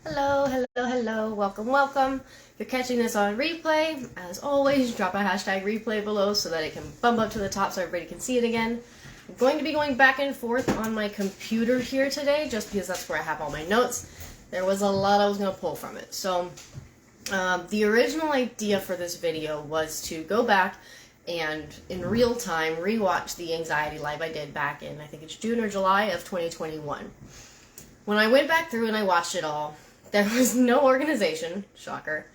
Hello, hello, hello, welcome, welcome. If you're catching this on replay, as always, drop a hashtag replay below so that it can bump up to the top so everybody can see it again. I'm going to be going back and forth on my computer here today just because that's where I have all my notes. There was a lot I was going to pull from it. So, the original idea for this video was to go back and in real time rewatch the anxiety live I did back in, I think it's June or July of 2021. When I went back through and I watched it all, there was no organization, shocker,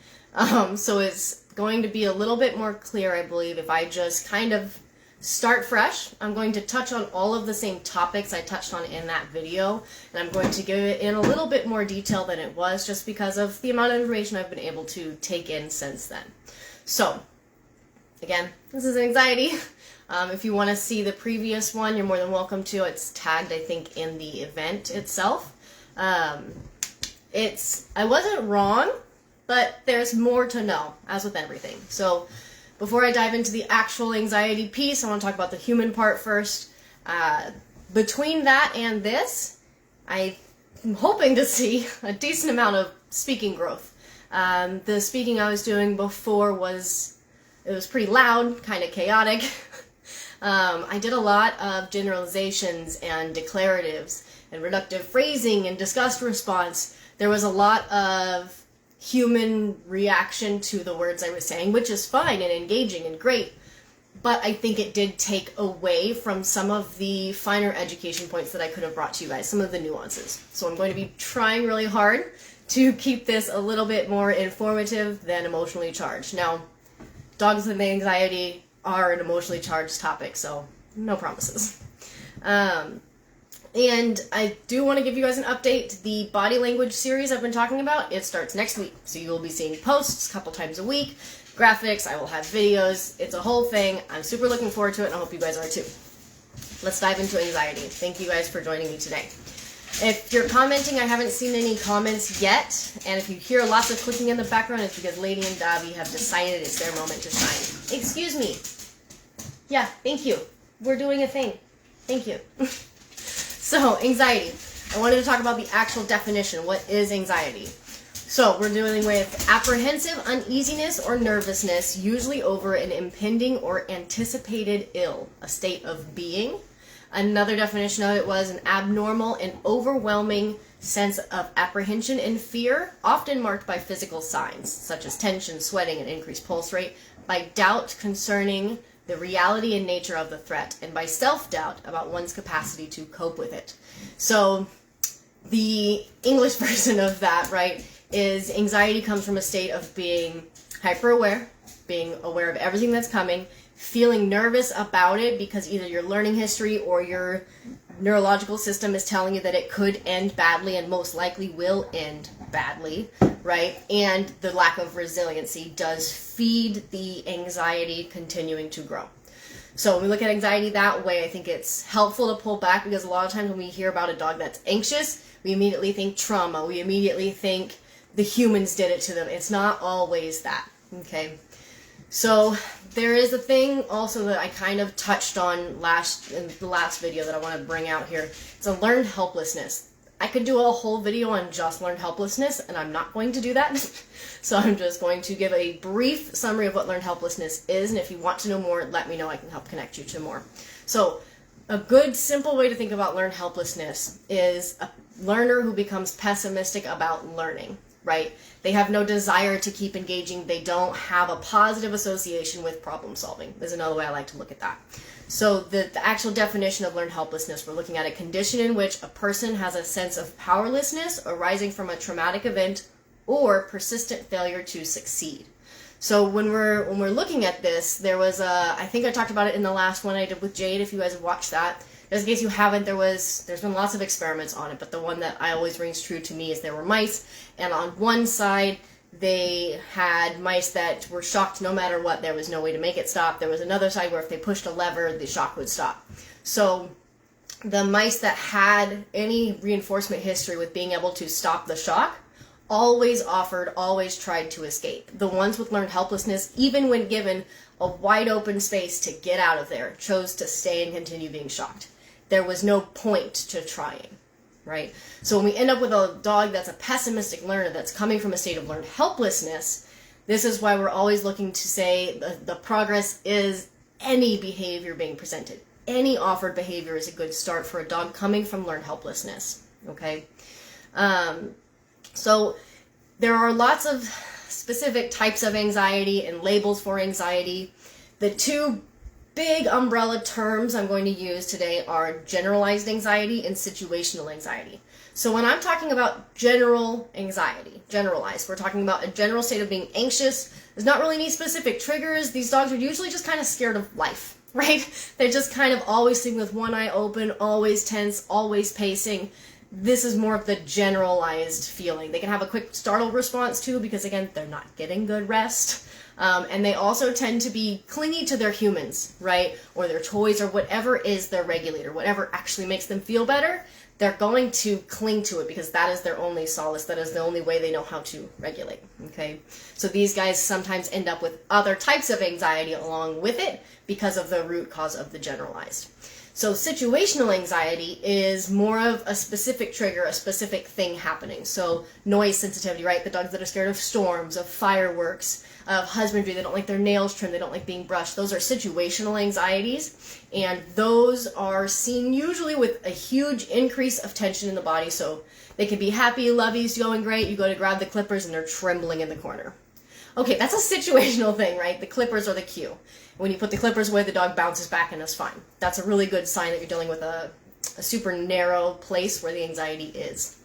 so it's going to be a little bit more clear, I believe, if I just kind of start fresh. I'm going to touch on all of the same topics I touched on in that video, and I'm going to give it in a little bit more detail than it was just because of the amount of information I've been able to take in since then. So, again, this is anxiety. If you want to see the previous one, you're more than welcome to. It's tagged, I think, in the event itself. I wasn't wrong, but there's more to know, as with everything. So, before I dive into the actual anxiety piece, I want to talk about the human part first. Between that and this, I'm hoping to see a decent amount of speaking growth. The speaking I was doing before was pretty loud, kind of chaotic. I did a lot of generalizations and declaratives and reductive phrasing and disgust response. There was a lot of human reaction to the words I was saying, which is fine and engaging and great, but I think it did take away from some of the finer education points that I could have brought to you guys, some of the nuances. So I'm going to be trying really hard to keep this a little bit more informative than emotionally charged. Now, dogs and anxiety are an emotionally charged topic, so no promises. And I do want to give you guys an update. The body language series I've been talking about, it starts next week. So you will be seeing posts a couple times a week, graphics, I will have videos. It's a whole thing. I'm super looking forward to it, and I hope you guys are too. Let's dive into anxiety. Thank you guys for joining me today. If you're commenting, I haven't seen any comments yet, and if you hear lots of clicking in the background, it's because Lady and Davi have decided it's their moment to shine. Excuse me. Yeah, thank you. We're doing a thing. Thank you. So, anxiety. I wanted to talk about the actual definition. What is anxiety? So, we're dealing with apprehensive uneasiness or nervousness, usually over an impending or anticipated ill, a state of being. Another definition of it was an abnormal and overwhelming sense of apprehension and fear, often marked by physical signs, such as tension, sweating, and increased pulse rate, by doubt concerning the reality and nature of the threat, and by self-doubt about one's capacity to cope with it. So, the English version of that, right, is anxiety comes from a state of being hyper-aware, being aware of everything that's coming, feeling nervous about it because either your learning history or your neurological system is telling you that it could end badly and most likely will end badly, right? And the lack of resiliency does feed the anxiety continuing to grow. So when we look at anxiety that way, I think it's helpful to pull back because a lot of times when we hear about a dog that's anxious, we immediately think trauma. We immediately think the humans did it to them. It's not always that, okay? So there is a thing also that I kind of touched on in the last video that I want to bring out here. It's a learned helplessness. I could do a whole video on just learned helplessness, and I'm not going to do that. So I'm just going to give a brief summary of what learned helplessness is, and if you want to know more, let me know. I can help connect you to more. So a good, simple way to think about learned helplessness is a learner who becomes pessimistic about learning, right? They have no desire to keep engaging. They don't have a positive association with problem solving. There's another way I like to look at that. So the actual definition of learned helplessness, we're looking at a condition in which a person has a sense of powerlessness arising from a traumatic event or persistent failure to succeed. So when we're looking at this, there was I think I talked about it in the last one I did with Jade, if you guys have watched that. Just in case you haven't, there's been lots of experiments on it, but the one that I always rings true to me is there were mice, and on one side they had mice that were shocked no matter what. There was no way to make it stop. There was another side where if they pushed a lever, the shock would stop. So the mice that had any reinforcement history with being able to stop the shock always tried to escape. The ones with learned helplessness, even when given a wide open space to get out of there, chose to stay and continue being shocked. There was no point to trying. right? So when we end up with a dog that's a pessimistic learner that's coming from a state of learned helplessness, this is why we're always looking to say the progress is any behavior being presented. Any offered behavior is a good start for a dog coming from learned helplessness, okay? So there are lots of specific types of anxiety and labels for anxiety. The two big umbrella terms I'm going to use today are generalized anxiety and situational anxiety. So when I'm talking about general anxiety, generalized, we're talking about a general state of being anxious. There's not really any specific triggers. These dogs are usually just kind of scared of life, right? They're just kind of always sitting with one eye open, always tense, always pacing. This is more of the generalized feeling. They can have a quick startle response too because, again, they're not getting good rest. And they also tend to be clingy to their humans, right? Or their toys or whatever is their regulator, whatever actually makes them feel better. They're going to cling to it because that is their only solace. That is the only way they know how to regulate, okay? So these guys sometimes end up with other types of anxiety along with it because of the root cause of the generalized. So situational anxiety is more of a specific trigger, a specific thing happening. So noise sensitivity, right? The dogs that are scared of storms, of fireworks, of husbandry, they don't like their nails trimmed, they don't like being brushed. Those are situational anxieties, and those are seen usually with a huge increase of tension in the body. So they can be happy, lovey's going great, you go to grab the clippers and they're trembling in the corner. Okay, that's a situational thing, right? The clippers are the cue. When you put the clippers away, the dog bounces back and is fine. That's a really good sign that you're dealing with a super narrow place where the anxiety is.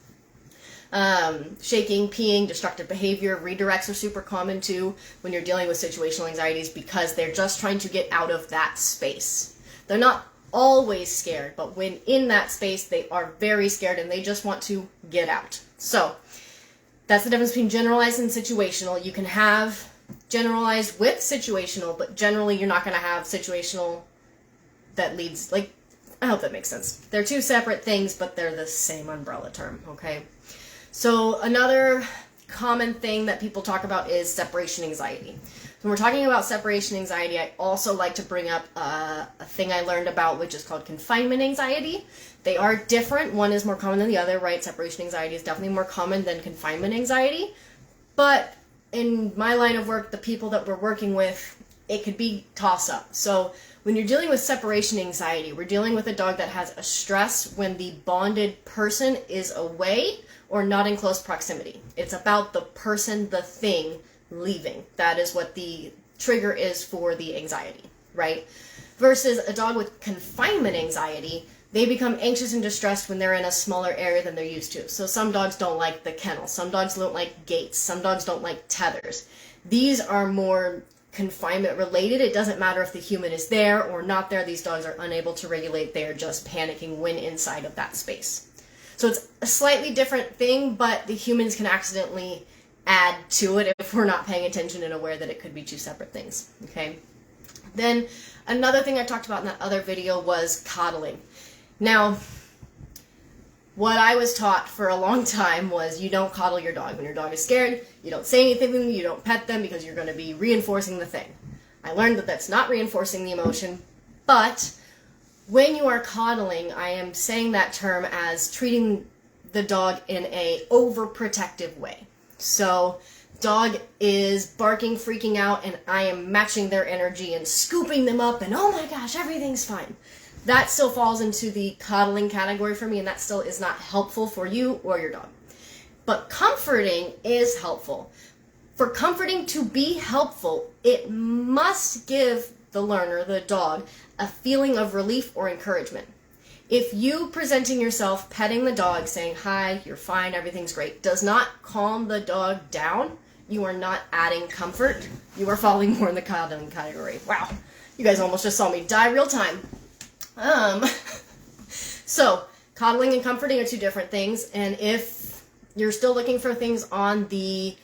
Shaking, peeing, destructive behavior, redirects are super common too when you're dealing with situational anxieties because they're just trying to get out of that space. They're not always scared, but when in that space, they are very scared and they just want to get out. So that's the difference between generalized and situational. You can have generalized with situational, but generally you're not going to have situational that leads, like, I hope that makes sense. They're two separate things, but they're the same umbrella term, okay? So another common thing that people talk about is separation anxiety. When we're talking about separation anxiety, I also like to bring up a thing I learned about, which is called confinement anxiety. They are different. One is more common than the other, right? Separation anxiety is definitely more common than confinement anxiety. But in my line of work, the people that we're working with, it could be toss-up. So when you're dealing with separation anxiety, we're dealing with a dog that has a stress when the bonded person is away or not in close proximity. It's about the person, the thing, leaving. That is what the trigger is for the anxiety, right? Versus a dog with confinement anxiety, they become anxious and distressed when they're in a smaller area than they're used to. So some dogs don't like the kennel. Some dogs don't like gates. Some dogs don't like tethers. These are more confinement related. It doesn't matter if the human is there or not there. These dogs are unable to regulate. They are just panicking when inside of that space. So it's a slightly different thing, but the humans can accidentally add to it if we're not paying attention and aware that it could be two separate things, okay? Then another thing I talked about in that other video was coddling. Now, what I was taught for a long time was you don't coddle your dog. When your dog is scared, you don't say anything to them, you don't pet them because you're going to be reinforcing the thing. I learned that that's not reinforcing the emotion, but when you are coddling, I am saying that term as treating the dog in a overprotective way. So dog is barking, freaking out, and I am matching their energy and scooping them up and oh my gosh, everything's fine. That still falls into the coddling category for me, and that still is not helpful for you or your dog. But comforting is helpful. For comforting to be helpful, it must give the learner, the dog, a feeling of relief or encouragement. If you presenting yourself, petting the dog, saying, hi, you're fine, everything's great, does not calm the dog down, you are not adding comfort. You are falling more in the coddling category. Wow, you guys almost just saw me die real time. So, coddling and comforting are two different things, and if you're still looking for things on the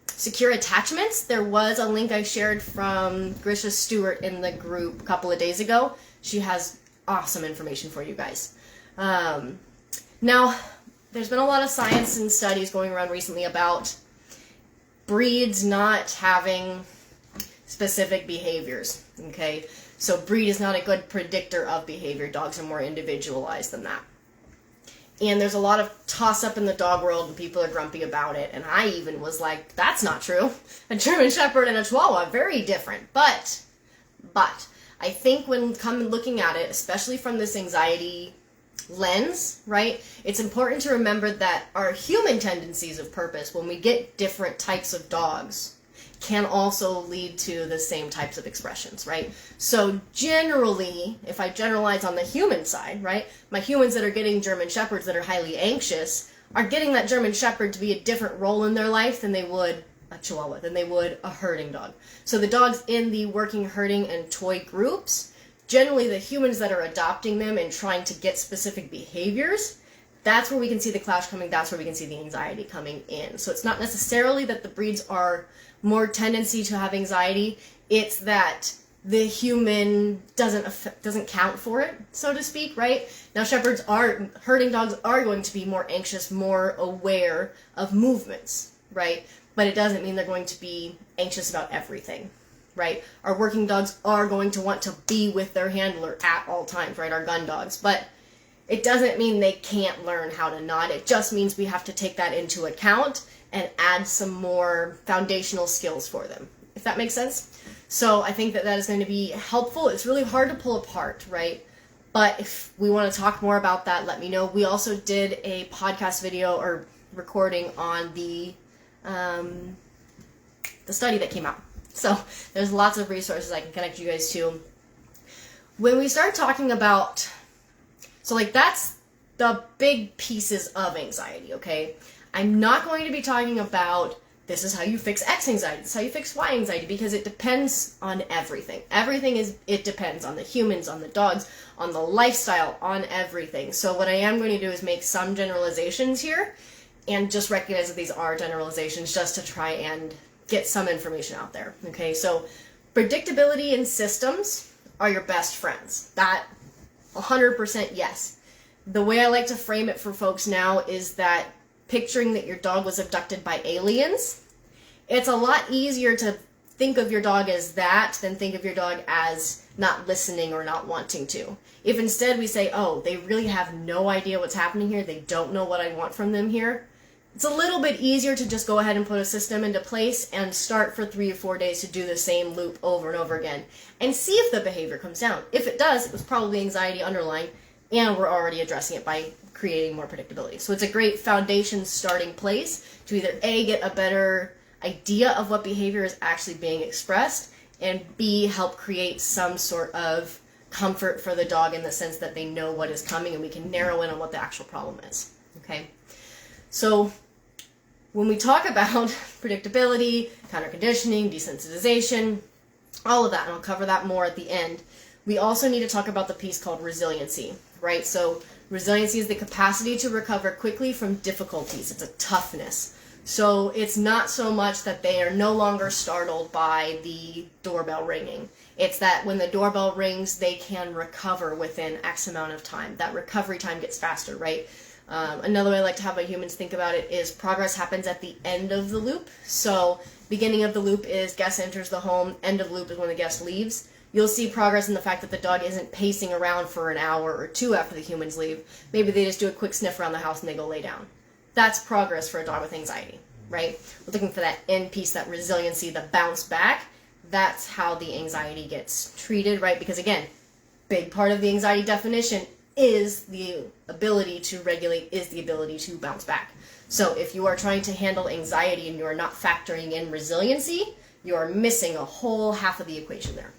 secure attachments, there was a link I shared from Grisha Stewart in the group a couple of days ago. She has awesome information for you guys. Now, there's been a lot of science and studies going around recently about breeds not having specific behaviors, okay? So breed is not a good predictor of behavior. Dogs are more individualized than that. And there's a lot of toss up in the dog world and people are grumpy about it. And I even was like, that's not true. A German Shepherd and a Chihuahua, very different. But I think when looking at it, especially from this anxiety lens, right, it's important to remember that our human tendencies of purpose, when we get different types of dogs, can also lead to the same types of expressions, right? So generally, if I generalize on the human side, right, my humans that are getting German Shepherds that are highly anxious are getting that German Shepherd to be a different role in their life than they would a Chihuahua, than they would a herding dog. So the dogs in the working, herding, and toy groups, generally the humans that are adopting them and trying to get specific behaviors, that's where we can see the clash coming, that's where we can see the anxiety coming in. So it's not necessarily that the breeds are more tendency to have anxiety, it's that the human doesn't count for it, so to speak, right? Now herding dogs are going to be more anxious, more aware of movements, right? But it doesn't mean they're going to be anxious about everything, right? Our working dogs are going to want to be with their handler at all times, right? Our gun dogs, but it doesn't mean they can't learn how to nod. It just means we have to take that into account and add some more foundational skills for them, if that makes sense. So I think that is going to be helpful. It's really hard to pull apart, right? But if we want to talk more about that, let me know. We also did a podcast video or recording on the study that came out. So there's lots of resources I can connect you guys to. When we start talking about, so like that's the big pieces of anxiety, okay? I'm not going to be talking about this is how you fix X anxiety, this is how you fix Y anxiety, because it depends on everything. It depends on the humans, on the dogs, on the lifestyle, on everything. So what I am going to do is make some generalizations here and just recognize that these are generalizations just to try and get some information out there. Okay, so predictability and systems are your best friends. That 100% yes. The way I like to frame it for folks now is that picturing that your dog was abducted by aliens, it's a lot easier to think of your dog as that than think of your dog as not listening or not wanting to. If instead we say, oh, they really have no idea what's happening here, they don't know what I want from them here, it's a little bit easier to just go ahead and put a system into place and start for 3 or 4 days to do the same loop over and over again and see if the behavior comes down. If it does, it was probably anxiety underlying, and we're already addressing it by creating more predictability. So it's a great foundation starting place to either A, get a better idea of what behavior is actually being expressed, and B, help create some sort of comfort for the dog in the sense that they know what is coming and we can narrow in on what the actual problem is. Okay? So when we talk about predictability, counter-conditioning, desensitization, all of that, and I'll cover that more at the end, we also need to talk about the piece called resiliency, right? So resiliency is the capacity to recover quickly from difficulties. It's a toughness. So it's not so much that they are no longer startled by the doorbell ringing. It's that when the doorbell rings, they can recover within X amount of time. That recovery time gets faster, right? Another way I like to have my humans think about it is progress happens at the end of the loop. So beginning of the loop is guest enters the home. End of the loop is when the guest leaves. You'll see progress in the fact that the dog isn't pacing around for an hour or two after the humans leave. Maybe they just do a quick sniff around the house and they go lay down. That's progress for a dog with anxiety, right? We're looking for that end piece, that resiliency, the bounce back. That's how the anxiety gets treated, right? Because again, big part of the anxiety definition is the ability to regulate, is the ability to bounce back. So if you are trying to handle anxiety and you are not factoring in resiliency, you are missing a whole half of the equation there.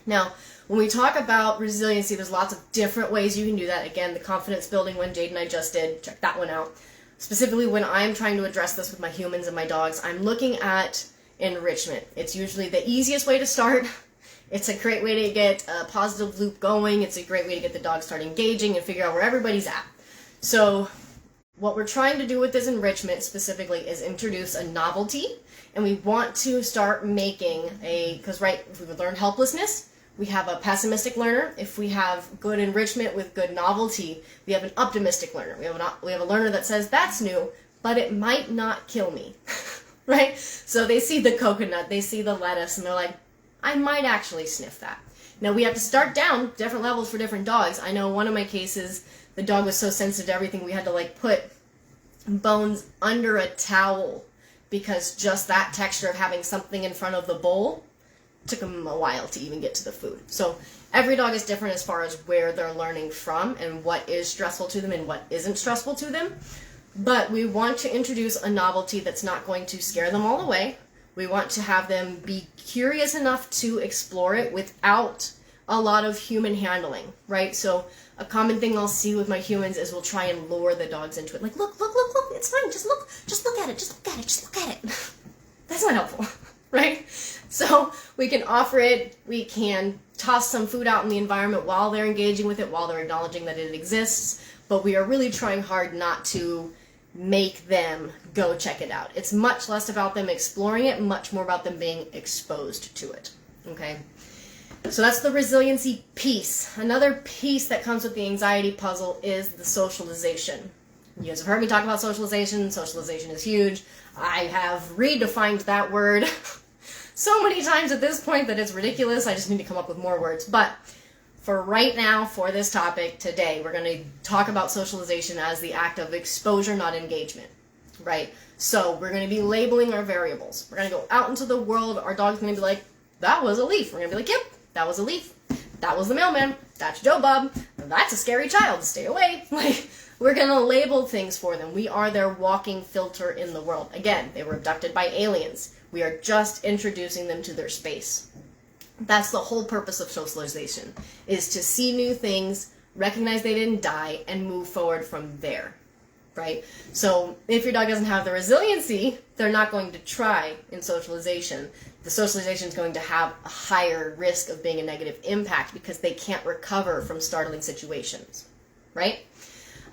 Now, when we talk about resiliency, there's lots of different ways you can do that. Again, the confidence building one Jade and I just did, check that one out. Specifically, when I'm trying to address this with my humans and my dogs, I'm looking at enrichment. It's usually the easiest way to start. It's a great way to get a positive loop going. It's a great way to get the dog start engaging and figure out where everybody's at. So what we're trying to do with this enrichment specifically is introduce a novelty, and we want to start making because right, if we learn helplessness, we have a pessimistic learner. If we have good enrichment with good novelty, we have an optimistic learner. We have a learner that says, that's new, but it might not kill me, right? So they see the coconut, they see the lettuce, and they're like, I might actually sniff that. Now we have to start down different levels for different dogs. I know one of my cases, the dog was so sensitive to everything, we had to like put Bones under a towel because just that texture of having something in front of the bowl took him a while to even get to the food. So every dog is different as far as where they're learning from and what is stressful to them and what isn't stressful to them. But we want to introduce a novelty that's not going to scare them all away. We want to have them be curious enough to explore it without a lot of human handling, right? So a common thing I'll see with my humans is we'll try and lure the dogs into it. Like, look, it's fine, just look at it, just look at it. That's not helpful, right? So we can offer it, we can toss some food out in the environment while they're engaging with it, while they're acknowledging that it exists, but we are really trying hard not to make them go check it out. It's much less about them exploring it, much more about them being exposed to it, okay? So that's the resiliency piece. Another piece that comes with the anxiety puzzle is the socialization. You guys have heard me talk about socialization. Socialization is huge. I have redefined that word so many times at this point that it's ridiculous. I just need to come up with more words. But for right now, for this topic today, we're going to talk about socialization as the act of exposure, not engagement, right? So we're going to be labeling our variables. We're going to go out into the world. Our dog's going to be like, that was a leaf. We're going to be like, yep, that was a leaf. That was the mailman. That's Joe Bob. That's a scary child. Stay away. Like, we're going to label things for them. We are their walking filter in the world. Again, they were abducted by aliens. We are just introducing them to their space. That's the whole purpose of socialization, is to see new things, recognize they didn't die, and move forward from there, right? So if your dog doesn't have the resiliency, they're not going to try in socialization. The socialization is going to have a higher risk of being a negative impact because they can't recover from startling situations, right?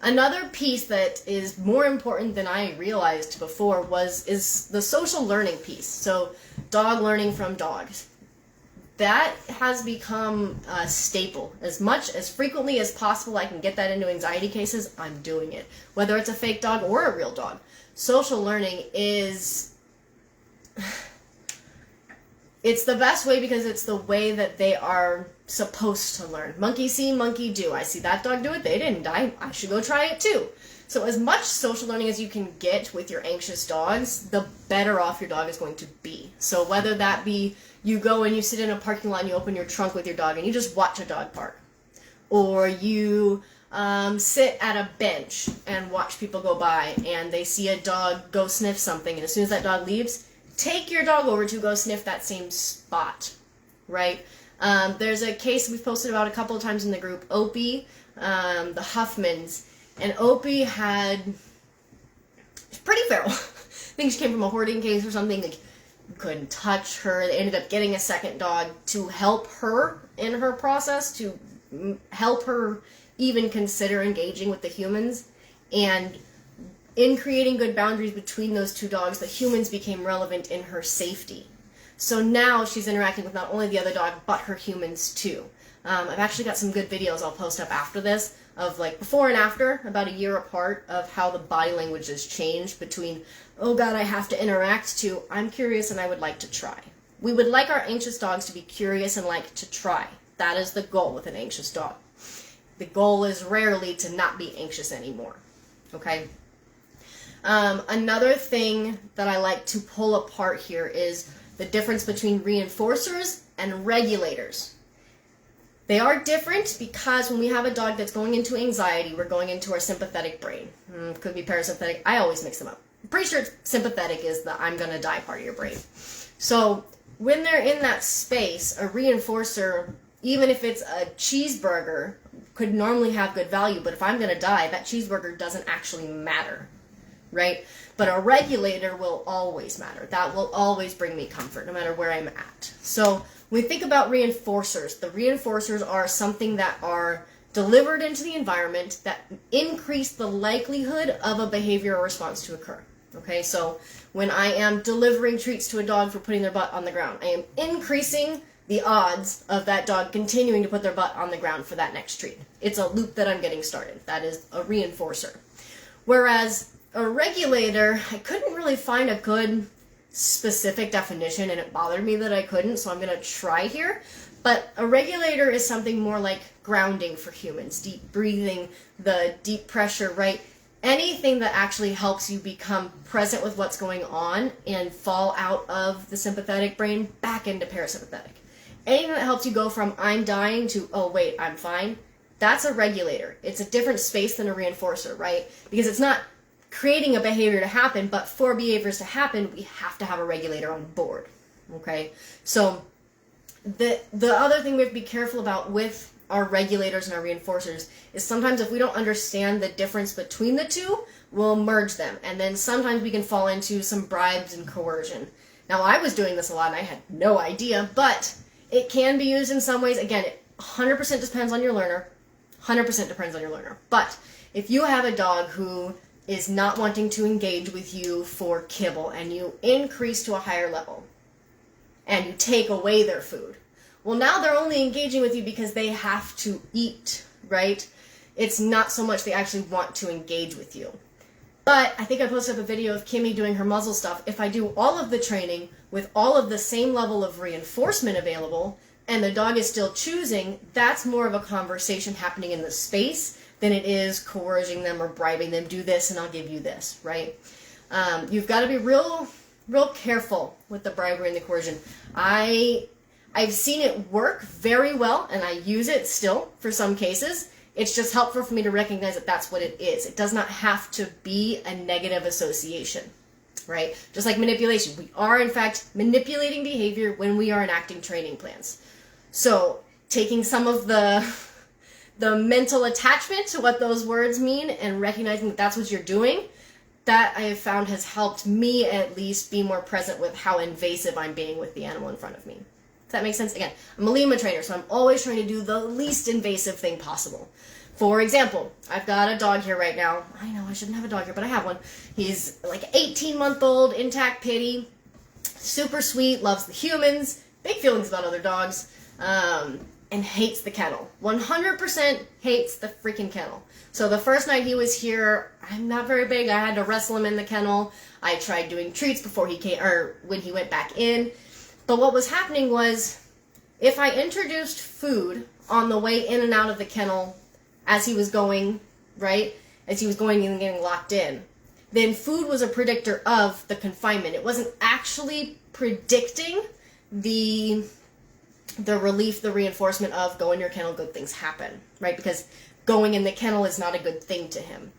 Another piece that is more important than I realized before is the social learning piece. So dog learning from dogs. That has become a staple. As frequently as possible I can get that into anxiety cases, I'm doing it. Whether it's a fake dog or a real dog. Social learning is... It's the best way because it's the way that they are supposed to learn. Monkey see, monkey do. I see that dog do it, they didn't die, I should go try it too. So as much social learning as you can get with your anxious dogs, the better off your dog is going to be. So whether that be you go and you sit in a parking lot and you open your trunk with your dog and you just watch a dog park. Or you sit at a bench and watch people go by and they see a dog go sniff something, and as soon as that dog leaves, take your dog over to go sniff that same spot, right? There's a case we've posted about a couple of times in the group, Opie, the Huffmans, and Opie she's pretty feral. I think she came from a hoarding case or something. Like, couldn't touch her. They ended up getting a second dog to help her in her process, to help her even consider engaging with the humans. And in creating good boundaries between those two dogs, the humans became relevant in her safety. So now she's interacting with not only the other dog, but her humans too. I've actually got some good videos I'll post up after this of like before and after, about a year apart, of how the body language has changed between, oh God, I have to interact, to I'm curious and I would like to try. We would like our anxious dogs to be curious and like to try. That is the goal with an anxious dog. The goal is rarely to not be anxious anymore. Okay? Another thing that I like to pull apart here is the difference between reinforcers and regulators. They are different because when we have a dog that's going into anxiety, we're going into our sympathetic brain. Could be parasympathetic. I always mix them up. I'm pretty sure sympathetic is the I'm gonna die part of your brain. So when they're in that space, a reinforcer, even if it's a cheeseburger, could normally have good value, but if I'm gonna die, that cheeseburger doesn't actually matter, right? But a regulator will always matter. That will always bring me comfort, no matter where I'm at. So when we think about reinforcers, the reinforcers are something that are delivered into the environment that increase the likelihood of a behavior or response to occur. Okay, so when I am delivering treats to a dog for putting their butt on the ground, I am increasing the odds of that dog continuing to put their butt on the ground for that next treat. It's a loop that I'm getting started. That is a reinforcer. Whereas a regulator, I couldn't really find a good specific definition, and it bothered me that I couldn't, so I'm going to try here. But a regulator is something more like grounding for humans, deep breathing, the deep pressure, right? Anything that actually helps you become present with what's going on and fall out of the sympathetic brain back into parasympathetic. Anything that helps you go from I'm dying to, oh wait, I'm fine, that's a regulator. It's a different space than a reinforcer, right? Because it's not creating a behavior to happen, but for behaviors to happen, we have to have a regulator on board, okay? So the other thing we have to be careful about with our regulators and our reinforcers is sometimes if we don't understand the difference between the two, we'll merge them. And then sometimes we can fall into some bribes and coercion. Now, I was doing this a lot and I had no idea, but it can be used in some ways. Again, it 100% depends on your learner. 100% depends on your learner. But if you have a dog who is not wanting to engage with you for kibble and you increase to a higher level and you take away their food, well, now they're only engaging with you because they have to eat, right? It's not so much they actually want to engage with you. But I think I posted up a video of Kimmy doing her muzzle stuff. If I do all of the training with all of the same level of reinforcement available and the dog is still choosing, that's more of a conversation happening in the space than it is coercing them or bribing them, do this and I'll give you this, right? You've got to be real careful with the bribery and the coercion. I've seen it work very well, and I use it still for some cases. It's just helpful for me to recognize that that's what it is. It does not have to be a negative association, right? Just like manipulation. We are, in fact, manipulating behavior when we are enacting training plans. So taking some of the mental attachment to what those words mean and recognizing that that's what you're doing, that I have found has helped me at least be more present with how invasive I'm being with the animal in front of me. Does that make sense? Again, I'm a Lima trainer, so I'm always trying to do the least invasive thing possible. For example, I've got a dog here right now. I know I shouldn't have a dog here, but I have one. He's like 18-month-old, intact pitty, super sweet, loves the humans, big feelings about other dogs, and hates the kennel. 100% hates the freaking kennel. So the first night he was here, I'm not very big. I had to wrestle him in the kennel. I tried doing treats before he came, or when he went back in. But what was happening was, if I introduced food on the way in and out of the kennel as he was going, right, as he was going and getting locked in, then food was a predictor of the confinement. It wasn't actually predicting the relief, the reinforcement of go in your kennel, good things happen, right? Because going in the kennel is not a good thing to him.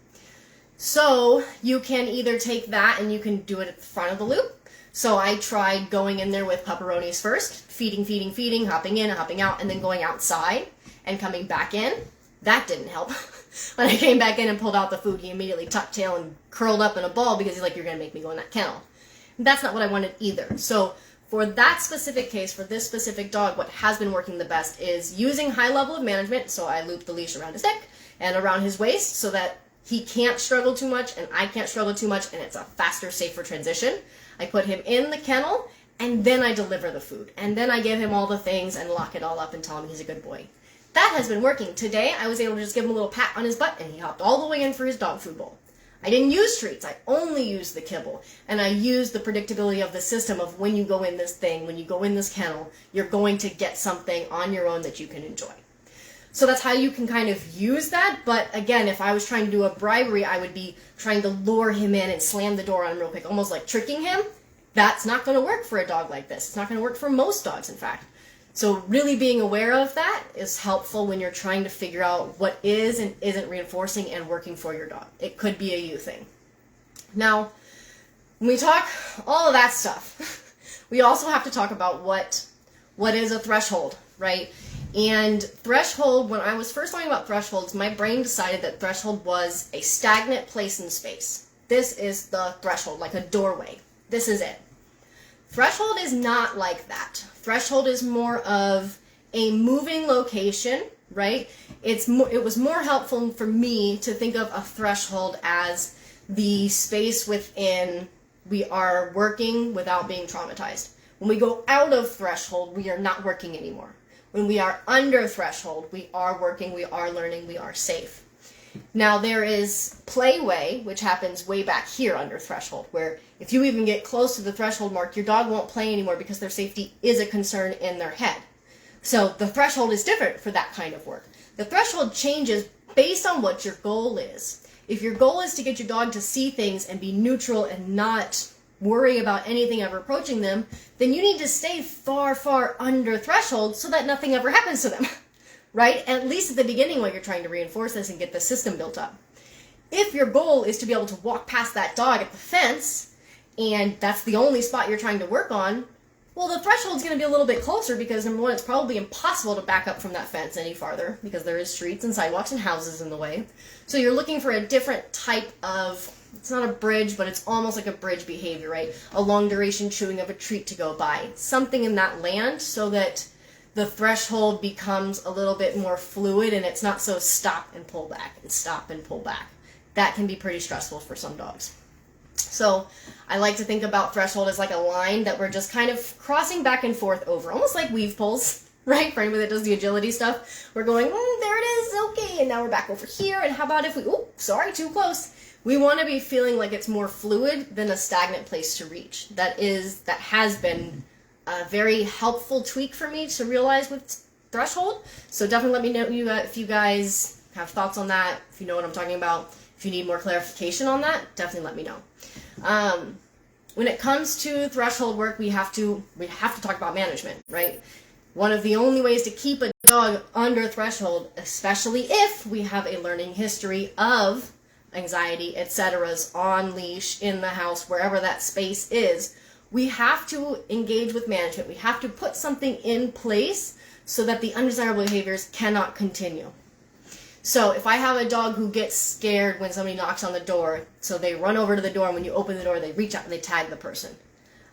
So you can either take that and you can do it at the front of the loop. So I tried going in there with pepperonis first, feeding, hopping in, hopping out, and then going outside and coming back in. That didn't help. When I came back in and pulled out the food, he immediately tucked tail and curled up in a ball because he's like, you're going to make me go in that kennel. And that's not what I wanted either. So for that specific case, for this specific dog, what has been working the best is using high level of management. So I loop the leash around his neck and around his waist so that he can't struggle too much and I can't struggle too much, and it's a faster, safer transition. I put him in the kennel, and then I deliver the food. And then I give him all the things and lock it all up and tell him he's a good boy. That has been working. Today, I was able to just give him a little pat on his butt, and he hopped all the way in for his dog food bowl. I didn't use treats. I only used the kibble. And I used the predictability of the system of when you go in this thing, when you go in this kennel, you're going to get something on your own that you can enjoy. So that's how you can kind of use that. But again, if I was trying to do a bribery, I would be trying to lure him in and slam the door on him real quick, almost like tricking him. That's not going to work for a dog like this. It's not going to work for most dogs, in fact. So really being aware of that is helpful when you're trying to figure out what is and isn't reinforcing and working for your dog. It could be a you thing. Now, when we talk all of that stuff, we also have to talk about what is a threshold, right? And threshold, when I was first learning about thresholds, my brain decided that threshold was a stagnant place in space. This is the threshold, like a doorway. This is it. Threshold is not like that. Threshold is more of a moving location, right? It was more helpful for me to think of a threshold as the space within we are working without being traumatized. When we go out of threshold, we are not working anymore. When we are under threshold, we are working, we are learning, we are safe. Now there is playway, which happens way back here under threshold, where if you even get close to the threshold mark, your dog won't play anymore because their safety is a concern in their head. So the threshold is different for that kind of work. The threshold changes based on what your goal is. If your goal is to get your dog to see things and be neutral and not worry about anything ever approaching them, then you need to stay far, far under threshold so that nothing ever happens to them, right? At least at the beginning while you're trying to reinforce this and get the system built up. If your goal is to be able to walk past that dog at the fence, and that's the only spot you're trying to work on, well, the threshold's going to be a little bit closer because, number one, it's probably impossible to back up from that fence any farther because there is streets and sidewalks and houses in the way. So you're looking for a different type of, it's not a bridge, but it's almost like a bridge behavior, right? A long duration chewing of a treat to go by. Something in that land so that the threshold becomes a little bit more fluid and it's not so stop and pull back and stop and pull back. That can be pretty stressful for some dogs. So I like to think about threshold as like a line that we're just kind of crossing back and forth over, almost like weave pulls, right? For anybody that does the agility stuff, we're going, there it is, okay, and now we're back over here, and how about if we, sorry, too close. We want to be feeling like it's more fluid than a stagnant place to reach. That has been a very helpful tweak for me to realize with threshold. So definitely let me know if you guys have thoughts on that, if you know what I'm talking about. If you need more clarification on that, definitely let me know. When it comes to threshold work, we have to talk about management, right? One of the only ways to keep a dog under threshold, especially if we have a learning history of anxiety, etc.'s on leash, in the house, wherever that space is, we have to engage with management. We have to put something in place so that the undesirable behaviors cannot continue. So if I have a dog who gets scared when somebody knocks on the door, so they run over to the door, and when you open the door, they reach out and they tag the person,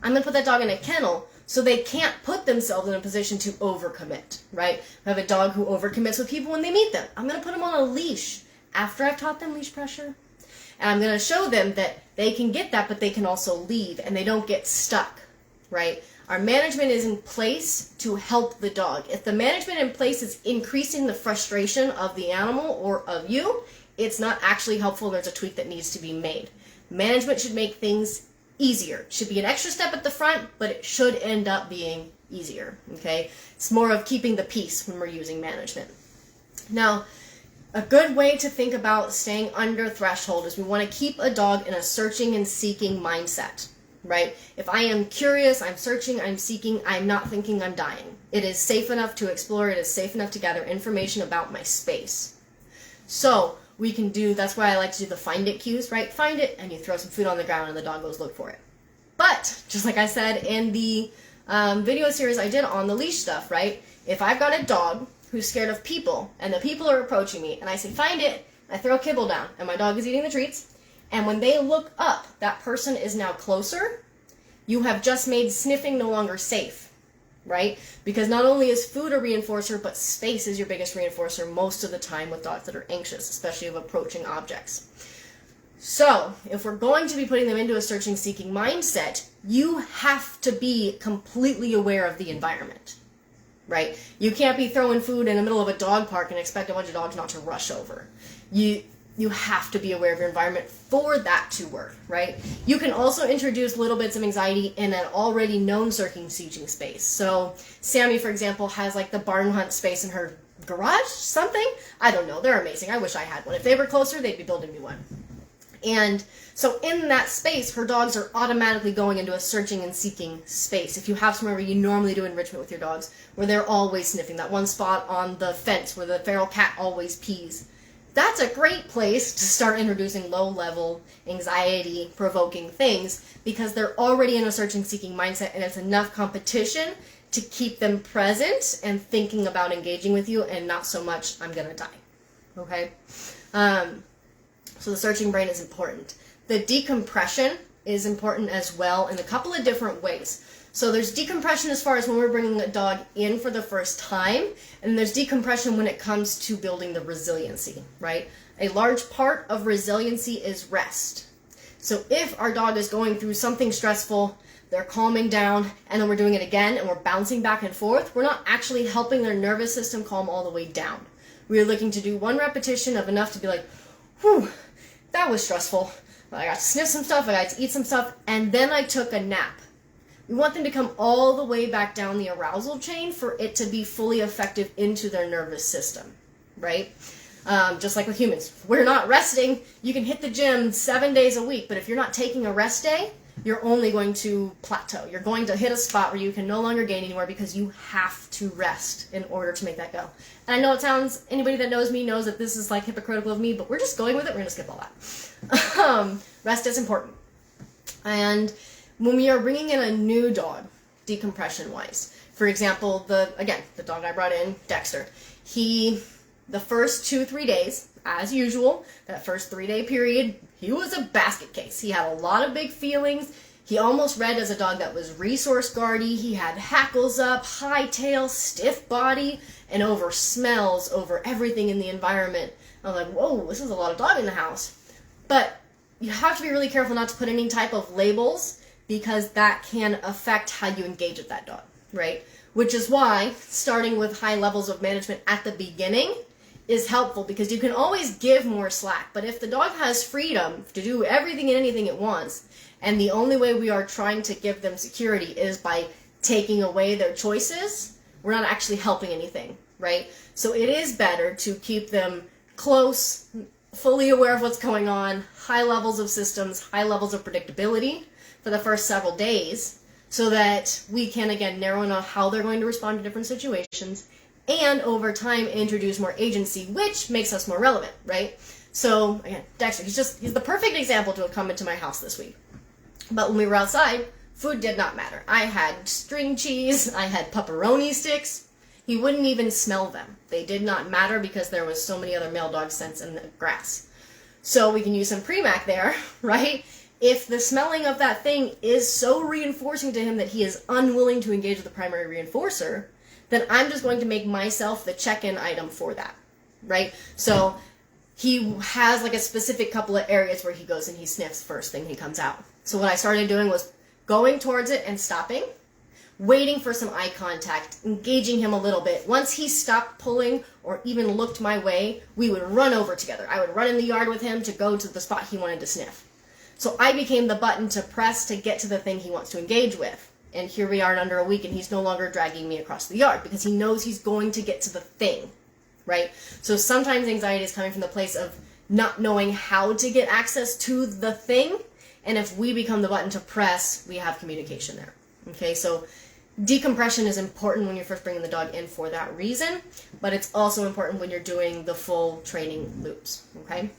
I'm going to put that dog in a kennel so they can't put themselves in a position to overcommit, right? I have a dog who overcommits with people when they meet them. I'm going to put them on a leash after I've taught them leash pressure. And I'm going to show them that they can get that, but they can also leave, and they don't get stuck, right? Our management is in place to help the dog. If the management in place is increasing the frustration of the animal or of you, it's not actually helpful. There's a tweak that needs to be made. Management should make things easier. It should be an extra step at the front, but it should end up being easier, okay? It's more of keeping the peace when we're using management. Now, a good way to think about staying under threshold is we want to keep a dog in a searching and seeking mindset. Right? If I am curious, I'm searching, I'm seeking, I'm not thinking I'm dying. It is safe enough to explore, it is safe enough to gather information about my space. So we can do, that's why I like to do the find it cues, right? Find it, and you throw some food on the ground and the dog goes look for it. But, just like I said in the video series I did on the leash stuff, right? If I've got a dog who's scared of people, and the people are approaching me, and I say find it, I throw a kibble down, and my dog is eating the treats, and when they look up, that person is now closer, you have just made sniffing no longer safe, right? Because not only is food a reinforcer, but space is your biggest reinforcer most of the time with dogs that are anxious, especially of approaching objects. So, if we're going to be putting them into a searching, seeking mindset, you have to be completely aware of the environment, right? You can't be throwing food in the middle of a dog park and expect a bunch of dogs not to rush over. You have to be aware of your environment for that to work, right? You can also introduce little bits of anxiety in an already known searching, seeking space. So Sammy, for example, has like the barn hunt space in her garage, something? I don't know. They're amazing. I wish I had one. If they were closer, they'd be building me one. And so in that space, her dogs are automatically going into a searching and seeking space. If you have somewhere where you normally do enrichment with your dogs, where they're always sniffing, that one spot on the fence where the feral cat always pees, that's a great place to start introducing low-level, anxiety-provoking things because they're already in a searching-seeking mindset, and it's enough competition to keep them present and thinking about engaging with you and not so much, I'm going to die. Okay? So the searching brain is important. The decompression is important as well in a couple of different ways. So there's decompression as far as when we're bringing a dog in for the first time, and there's decompression when it comes to building the resiliency, right? A large part of resiliency is rest. So if our dog is going through something stressful, they're calming down, and then we're doing it again, and we're bouncing back and forth, we're not actually helping their nervous system calm all the way down. We're looking to do one repetition of enough to be like, whew, that was stressful. I got to sniff some stuff, I got to eat some stuff, and then I took a nap. We want them to come all the way back down the arousal chain for it to be fully effective into their nervous system, right? Just like with humans. If we're not resting, you can hit the gym 7 days a week, but if you're not taking a rest day, you're only going to plateau. You're going to hit a spot where you can no longer gain anymore because you have to rest in order to make that go. And I know it sounds, anybody that knows me knows that this is like hypocritical of me, but we're just going with it. We're going to skip all that. Rest is important. And when we are bringing in a new dog, decompression-wise, for example, the dog I brought in, Dexter, the first 2-3 days, as usual, that first 3-day period, he was a basket case. He had a lot of big feelings. He almost read as a dog that was resource guardy. He had hackles up, high tail, stiff body, and over smells, over everything in the environment. I was like, whoa, this is a lot of dog in the house. But you have to be really careful not to put any type of labels because that can affect how you engage with that dog, right? Which is why starting with high levels of management at the beginning is helpful because you can always give more slack. But if the dog has freedom to do everything and anything it wants, and the only way we are trying to give them security is by taking away their choices, we're not actually helping anything, right? So it is better to keep them close, fully aware of what's going on, high levels of systems, high levels of predictability for the first several days, so that we can, again, narrow in on how they're going to respond to different situations, and over time introduce more agency, which makes us more relevant, right? So, again, Dexter, he's the perfect example to have come into my house this week. But when we were outside, food did not matter. I had string cheese, I had pepperoni sticks. He wouldn't even smell them. They did not matter because there was so many other male dog scents in the grass. So we can use some Premac there, right? If the smelling of that thing is so reinforcing to him that he is unwilling to engage with the primary reinforcer, then I'm just going to make myself the check-in item for that, right? So he has like a specific couple of areas where he goes and he sniffs first thing he comes out. So what I started doing was going towards it and stopping, waiting for some eye contact, engaging him a little bit. Once he stopped pulling or even looked my way, we would run over together. I would run in the yard with him to go to the spot he wanted to sniff. So I became the button to press to get to the thing he wants to engage with. And here we are in under a week, and he's no longer dragging me across the yard because he knows he's going to get to the thing, right? So sometimes anxiety is coming from the place of not knowing how to get access to the thing. And if we become the button to press, we have communication there. Okay, so decompression is important when you're first bringing the dog in for that reason, but it's also important when you're doing the full training loops, okay?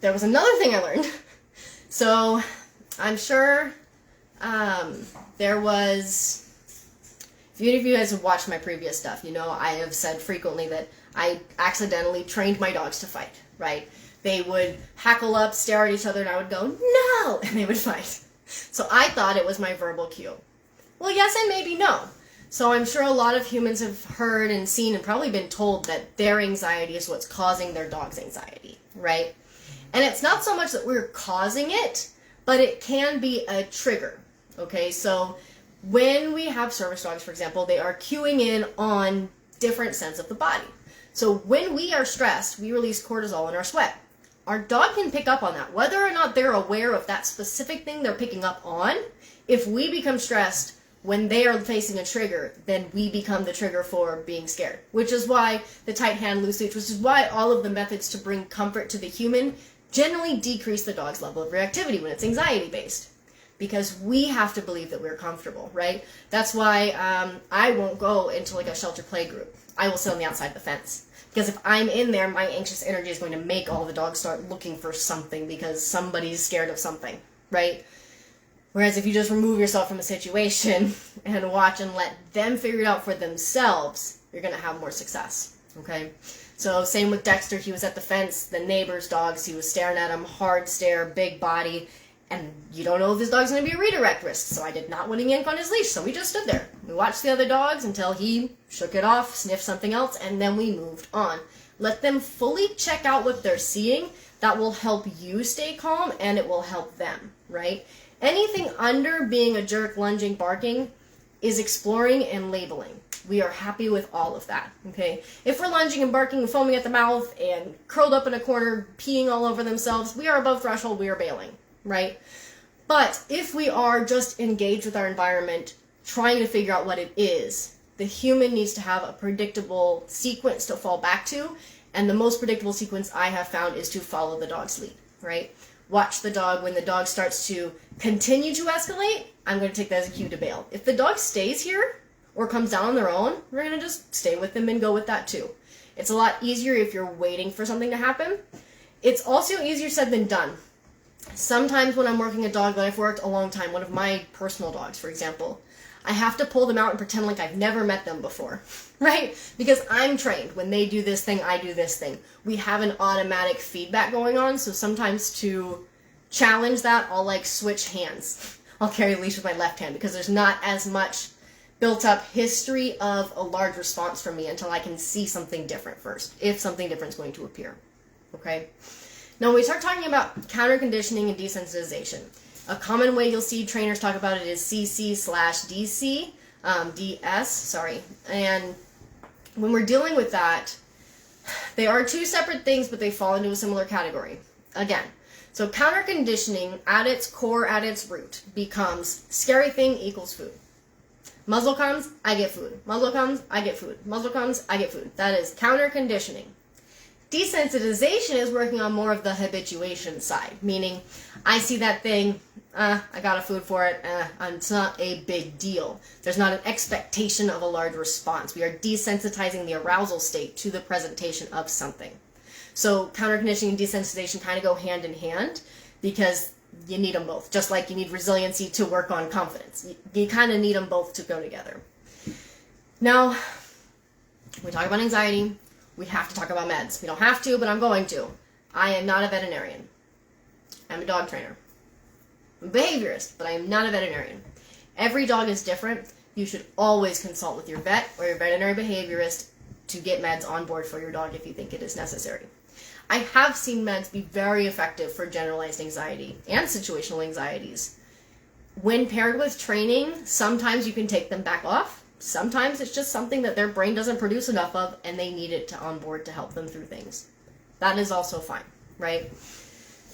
There was another thing I learned. So I'm sure there was, if any of you guys have watched my previous stuff, you know I have said frequently that I accidentally trained my dogs to fight, right? They would hackle up, stare at each other, and I would go, no, and they would fight. So I thought it was my verbal cue. Well, yes and maybe no. So I'm sure a lot of humans have heard and seen and probably been told that their anxiety is what's causing their dog's anxiety, right? And it's not so much that we're causing it, but it can be a trigger, okay? So when we have service dogs, for example, they are cueing in on different sense of the body. So when we are stressed, we release cortisol in our sweat. Our dog can pick up on that. Whether or not they're aware of that specific thing they're picking up on, if we become stressed when they are facing a trigger, then we become the trigger for being scared. Which is why the tight hand, loose leash, which is why all of the methods to bring comfort to the human generally decrease the dog's level of reactivity when it's anxiety-based. Because we have to believe that we're comfortable, right? That's why I won't go into like a shelter play group. I will sit on the outside of the fence. Because if I'm in there, my anxious energy is going to make all the dogs start looking for something because somebody's scared of something, right? Whereas if you just remove yourself from a situation and watch and let them figure it out for themselves, you're going to have more success, okay? So same with Dexter. He was at the fence, the neighbor's dogs, he was staring at him, hard stare, big body, and you don't know if this dog's going to be a redirect risk, so I did not want to yank on his leash, so we just stood there. We watched the other dogs until he shook it off, sniffed something else, and then we moved on. Let them fully check out what they're seeing. That will help you stay calm, and it will help them, right? Anything under being a jerk, lunging, barking is exploring and labeling. We are happy with all of that, okay? If we're lunging and barking and foaming at the mouth and curled up in a corner, peeing all over themselves, we are above threshold, we are bailing, right? But if we are just engaged with our environment, trying to figure out what it is, the human needs to have a predictable sequence to fall back to, and the most predictable sequence I have found is to follow the dog's lead, right? Watch the dog. When the dog starts to continue to escalate, I'm going to take that as a cue to bail. If the dog stays here or comes down on their own, we're going to just stay with them and go with that too. It's a lot easier if you're waiting for something to happen. It's also easier said than done. Sometimes when I'm working a dog that I've worked a long time, one of my personal dogs, for example, I have to pull them out and pretend like I've never met them before, right? Because I'm trained. When they do this thing, I do this thing. We have an automatic feedback going on, so sometimes to challenge that, I'll like switch hands. I'll carry a leash with my left hand because there's not as much built up history of a large response from me until I can see something different first, if something different is going to appear, okay? Now, when we start talking about counter conditioning and desensitization, a common way you'll see trainers talk about it is CC/DC, DS, sorry. And when we're dealing with that, they are two separate things, but they fall into a similar category. Again, so counter conditioning at its core, at its root, becomes scary thing equals food. Muzzle comes, I get food. Muzzle comes, I get food. Muzzle comes, I get food. That is counter conditioning. Desensitization is working on more of the habituation side, meaning I see that thing, I got a food for it, it's not a big deal. There's not an expectation of a large response. We are desensitizing the arousal state to the presentation of something. So counter conditioning and desensitization kind of go hand in hand because you need them both, just like you need resiliency to work on confidence. You kind of need them both to go together. Now, we talk about anxiety. We have to talk about meds. We don't have to, but I'm going to. I am not a veterinarian. I'm a dog trainer. I'm a behaviorist, but I am not a veterinarian. Every dog is different. You should always consult with your vet or your veterinary behaviorist to get meds on board for your dog if you think it is necessary. I have seen meds be very effective for generalized anxiety and situational anxieties. When paired with training, sometimes you can take them back off. Sometimes it's just something that their brain doesn't produce enough of and they need it to on board to help them through things. That is also fine, right?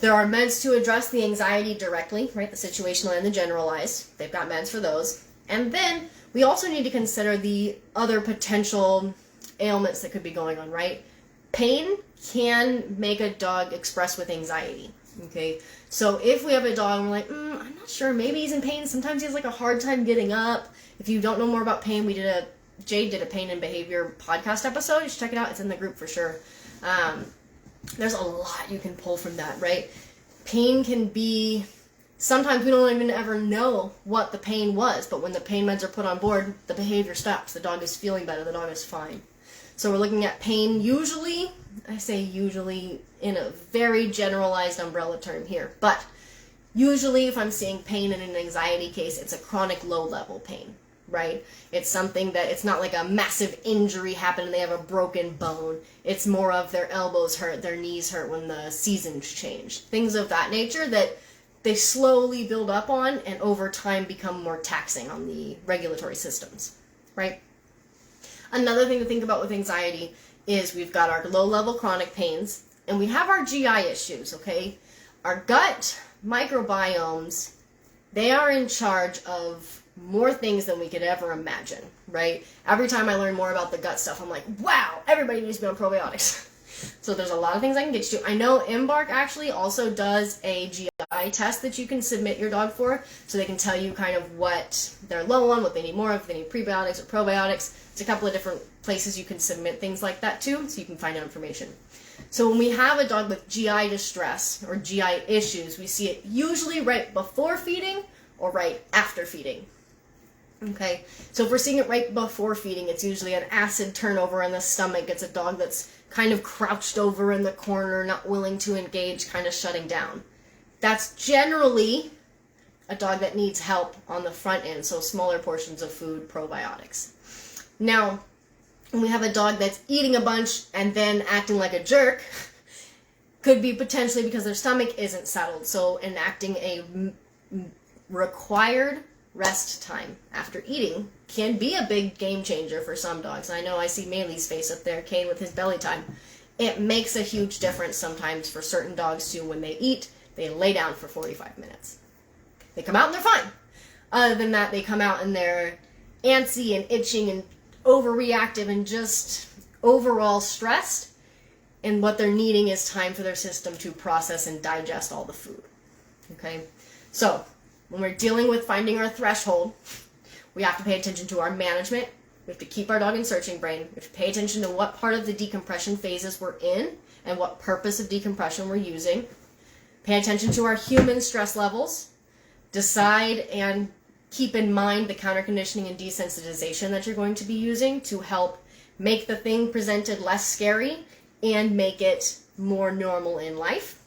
There are meds to address the anxiety directly, right? The situational and the generalized. They've got meds for those. And then we also need to consider the other potential ailments that could be going on, right? Pain can make a dog express with anxiety, okay? So if we have a dog and we're like, I'm not sure, maybe he's in pain. Sometimes he has like a hard time getting up. If you don't know more about pain, Jade did a pain and behavior podcast episode. You should check it out. It's in the group for sure. There's a lot you can pull from that, right? Pain can be, sometimes we don't even ever know what the pain was, but when the pain meds are put on board, the behavior stops. The dog is feeling better. The dog is fine. So we're looking at pain usually, I say usually in a very generalized umbrella term here, but usually if I'm seeing pain in an anxiety case, it's a chronic low-level pain, right? It's something that, it's not like a massive injury happened and they have a broken bone. It's more of their elbows hurt, their knees hurt when the seasons change. Things of that nature that they slowly build up on and over time become more taxing on the regulatory systems, right? Another thing to think about with anxiety is we've got our low-level chronic pains and we have our GI issues, okay? Our gut microbiomes, they are in charge of more things than we could ever imagine, right? Every time I learn more about the gut stuff, I'm like, wow, everybody needs to be on probiotics. So there's a lot of things I can get you to. I know Embark actually also does a GI test that you can submit your dog for, so they can tell you kind of what they're low on, what they need more of, if they need prebiotics or probiotics. There's a couple of different places you can submit things like that to, so you can find out information. So when we have a dog with GI distress or GI issues, we see it usually right before feeding or right after feeding. Okay, so if we're seeing it right before feeding, it's usually an acid turnover in the stomach. It's a dog that's kind of crouched over in the corner, not willing to engage, kind of shutting down. That's generally a dog that needs help on the front end, so smaller portions of food, probiotics. Now, when we have a dog that's eating a bunch and then acting like a jerk, could be potentially because their stomach isn't settled, so enacting a required rest time after eating can be a big game changer for some dogs. I know I see Maylee's face up there, Kane with his belly time. It makes a huge difference sometimes for certain dogs too. When they eat, they lay down for 45 minutes. They come out and they're fine. Other than that, they come out and they're antsy and itching and overreactive and just overall stressed. And what they're needing is time for their system to process and digest all the food. Okay? So, when we're dealing with finding our threshold, we have to pay attention to our management. We have to keep our dog in searching brain. We have to pay attention to what part of the decompression phases we're in and what purpose of decompression we're using. Pay attention to our human stress levels. Decide and keep in mind the counter conditioning and desensitization that you're going to be using to help make the thing presented less scary and make it more normal in life.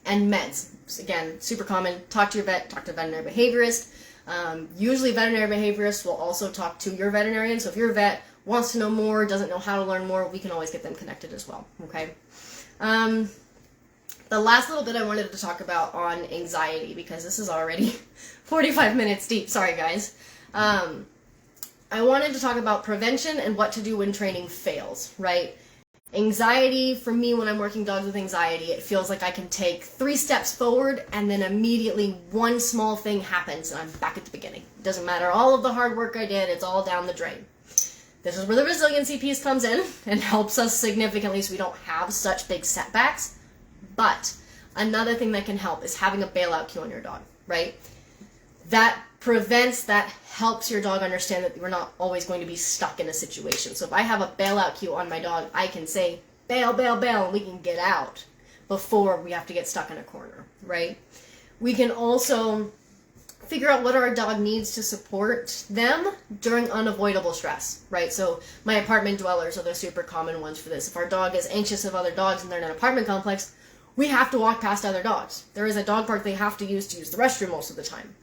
And meds. Again, super common. Talk to your vet, talk to a veterinary behaviorist. Usually veterinary behaviorists will also talk to your veterinarian. So if your vet wants to know more, doesn't know how to learn more, we can always get them connected as well. Okay. The last little bit I wanted to talk about on anxiety, because this is already 45 minutes deep. Sorry, guys. I wanted to talk about prevention and what to do when training fails, right? Anxiety, for me, when I'm working dogs with anxiety, it feels like I can take 3 steps forward and then immediately one small thing happens and I'm back at the beginning. It doesn't matter all of the hard work I did, it's all down the drain. This is where the resiliency piece comes in and helps us significantly so we don't have such big setbacks. But another thing that can help is having a bailout cue on your dog, right? That prevents, that helps your dog understand that we're not always going to be stuck in a situation. So if I have a bailout cue on my dog, I can say, bail, bail, bail, and we can get out before we have to get stuck in a corner, right? We can also figure out what our dog needs to support them during unavoidable stress, right? So my apartment dwellers are the super common ones for this. If our dog is anxious of other dogs and they're in an apartment complex, we have to walk past other dogs. There is a dog park they have to use the restroom most of the time.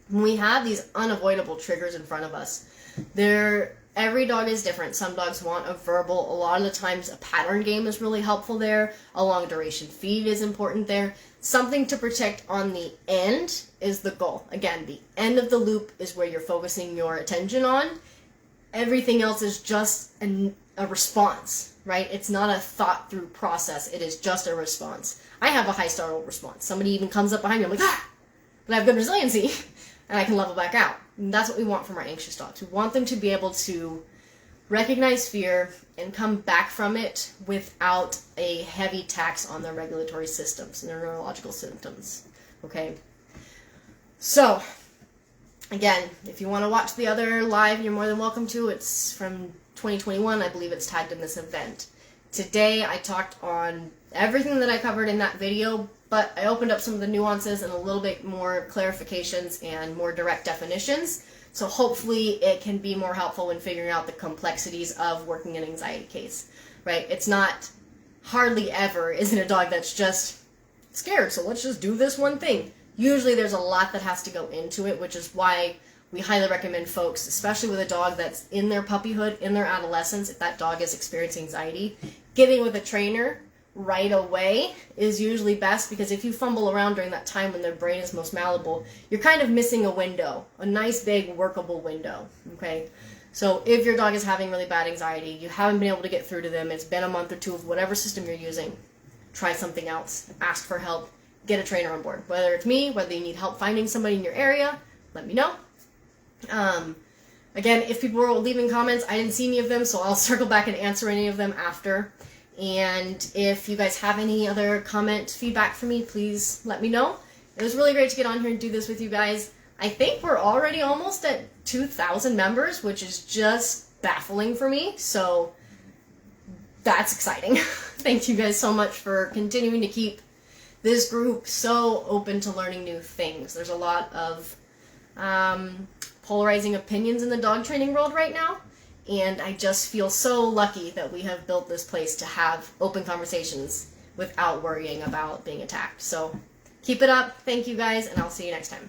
When we have these unavoidable triggers in front of us, every dog is different. Some dogs want a verbal. A lot of the times a pattern game is really helpful there. A long duration feed is important there. Something to protect on the end is the goal. Again, the end of the loop is where you're focusing your attention on. Everything else is just a response, right? It's not a thought through process. It is just a response. I have a high startle response. Somebody even comes up behind me, I'm like, ah! But I have good resiliency. And I can level back out. And that's what we want from our anxious dogs. We want them to be able to recognize fear and come back from it without a heavy tax on their regulatory systems and their neurological symptoms. Okay? So, again, if you want to watch the other live, you're more than welcome to. It's from 2021. I believe it's tagged in this event. Today, I talked on everything that I covered in that video, but I opened up some of the nuances and a little bit more clarifications and more direct definitions. So hopefully it can be more helpful when figuring out the complexities of working an anxiety case, right? It's not, hardly ever isn't a dog that's just scared, so let's just do this one thing. Usually there's a lot that has to go into it, which is why we highly recommend folks, especially with a dog that's in their puppyhood, in their adolescence, if that dog is experiencing anxiety, getting with a trainer right away is usually best, because if you fumble around during that time when their brain is most malleable, you're kind of missing a window, a nice big workable window, okay? So if your dog is having really bad anxiety, you haven't been able to get through to them, it's been a month or two of whatever system you're using, try something else, ask for help, get a trainer on board. Whether it's me, whether you need help finding somebody in your area, let me know. Again, if people were leaving comments, I didn't see any of them, so I'll circle back and answer any of them after. And if you guys have any other comment, feedback for me, please let me know. It was really great to get on here and do this with you guys. I think we're already almost at 2,000 members, which is just baffling for me. So that's exciting. Thank you guys so much for continuing to keep this group so open to learning new things. There's a lot of polarizing opinions in the dog training world right now. And I just feel so lucky that we have built this place to have open conversations without worrying about being attacked. So keep it up. Thank you guys, and I'll see you next time.